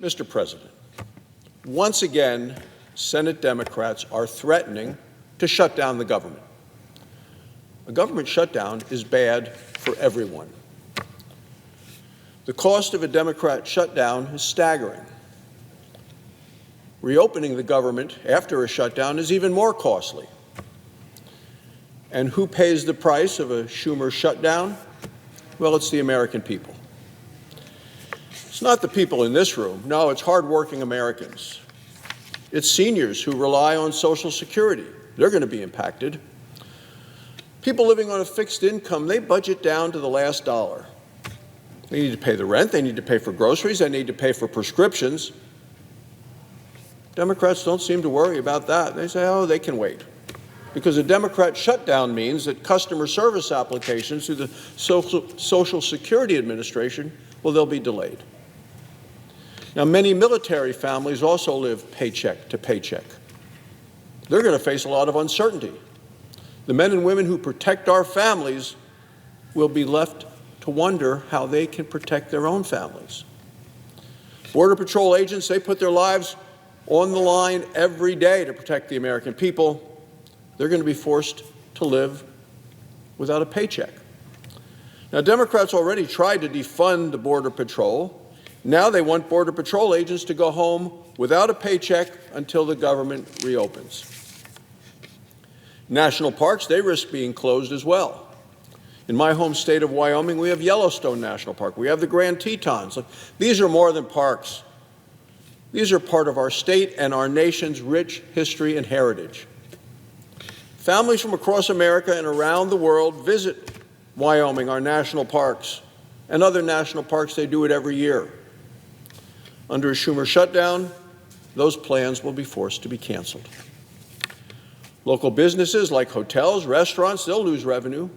Mr. President, once again, Senate Democrats are threatening to shut down the government. A government shutdown is bad for everyone. The cost of a Democrat shutdown is staggering. Reopening the government after a shutdown is even more costly. And who pays the price of a Schumer shutdown? Well, it's the American people. It's not the people in this room. No, it's hardworking Americans. It's seniors who rely on Social Security. They're going to be impacted. People living on a fixed income, they budget down to the last dollar. They need to pay the rent. They need to pay for groceries. They need to pay for prescriptions. Democrats don't seem to worry about that. They say, oh, they can wait. Because a Democrat shutdown means that customer service applications through the Social Security Administration, well, they'll be delayed. Now, many military families also live paycheck to paycheck. They're going to face a lot of uncertainty. The men and women who protect our families will be left to wonder how they can protect their own families. Border Patrol agents, they put their lives on the line every day to protect the American people. They're going to be forced to live without a paycheck. Now, Democrats already tried to defund the Border Patrol. Now they want Border Patrol agents to go home without a paycheck until the government reopens. National parks, they risk being closed as well. In my home state of Wyoming, we have Yellowstone National Park. We have the Grand Tetons. These are more than parks. These are part of our state and our nation's rich history and heritage. Families from across America and around the world visit Wyoming, our national parks, and other national parks. They do it every year. Under a Schumer shutdown, those plans will be forced to be canceled. Local businesses like hotels, restaurants, they'll lose revenue.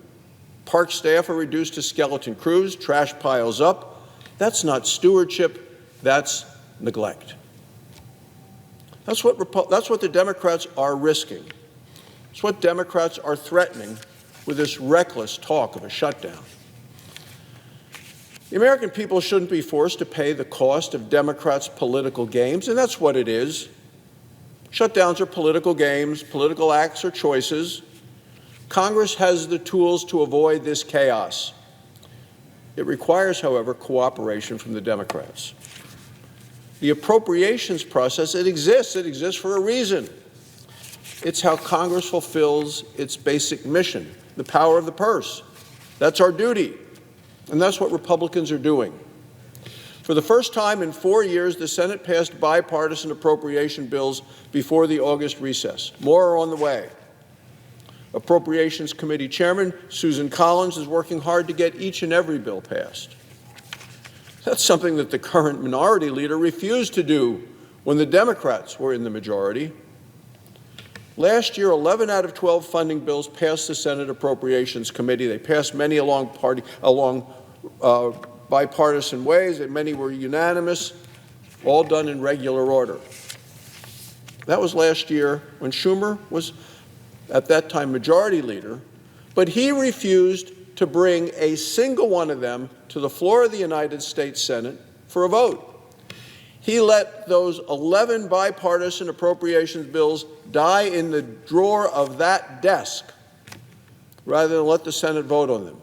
Park staff are reduced to skeleton crews, trash piles up. That's not stewardship, that's neglect. That's what the Democrats are risking. It's what Democrats are threatening with this reckless talk of a shutdown. The American people shouldn't be forced to pay the cost of Democrats' political games, and that's what it is. Shutdowns are political games, political acts or choices. Congress has the tools to avoid this chaos. It requires, however, cooperation from the Democrats. The appropriations process, it exists for a reason. It's how Congress fulfills its basic mission, the power of the purse. That's our duty. And that's what Republicans are doing. For the first time in 4 years, the Senate passed bipartisan appropriation bills before the August recess. More are on the way. Appropriations Committee Chairman Susan Collins is working hard to get each and every bill passed. That's something that the current minority leader refused to do when the Democrats were in the majority. Last year, 11 out of 12 funding bills passed the Senate Appropriations Committee. They passed many along bipartisan ways, and many were unanimous, all done in regular order. That was last year when Schumer was, at that time, majority leader, but he refused to bring a single one of them to the floor of the United States Senate for a vote. He let those 11 bipartisan appropriations bills die in the drawer of that desk rather than let the Senate vote on them.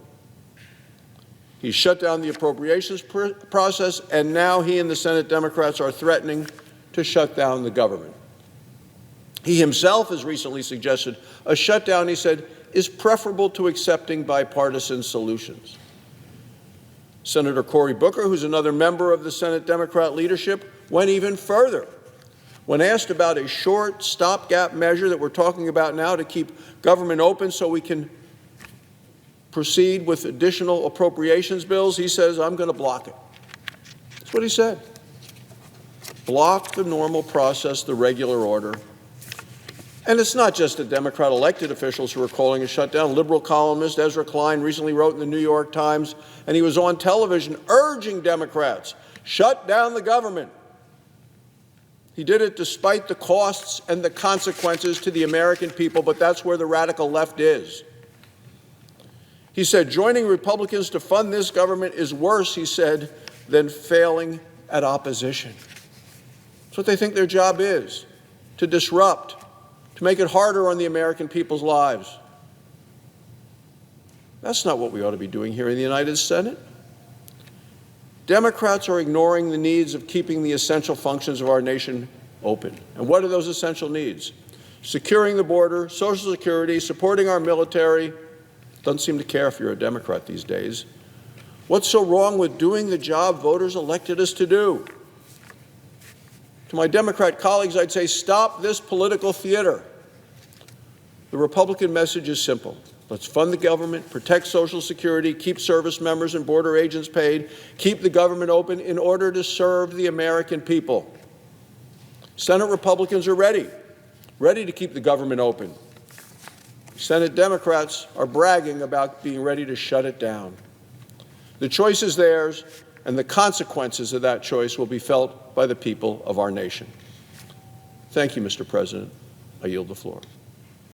He shut down the appropriations process, and now he and the Senate Democrats are threatening to shut down the government. He himself has recently suggested a shutdown, he said, is preferable to accepting bipartisan solutions. Senator Cory Booker, who's another member of the Senate Democrat leadership, went even further. When asked about a short stopgap measure that we're talking about now to keep government open so we can proceed with additional appropriations bills, he says, I'm going to block it. That's what he said. Block the normal process, the regular order. And it's not just the Democrat elected officials who are calling a shutdown. Liberal columnist Ezra Klein recently wrote in the New York Times, and he was on television urging Democrats, shut down the government. He did it despite the costs and the consequences to the American people, but that's where the radical left is. He said, joining Republicans to fund this government is worse, he said, than failing at opposition. That's what they think their job is, to disrupt, to make it harder on the American people's lives. That's not what we ought to be doing here in the United Senate. Democrats are ignoring the needs of keeping the essential functions of our nation open. And what are those essential needs? Securing the border, Social Security, supporting our military. Doesn't seem to care if you're a Democrat these days. What's so wrong with doing the job voters elected us to do? To my Democrat colleagues, I'd say stop this political theater. The Republican message is simple. Let's fund the government, protect Social Security, keep service members and border agents paid, keep the government open in order to serve the American people. Senate Republicans are ready to keep the government open. Senate Democrats are bragging about being ready to shut it down. The choice is theirs, and the consequences of that choice will be felt by the people of our nation. Thank you, Mr. President. I yield the floor.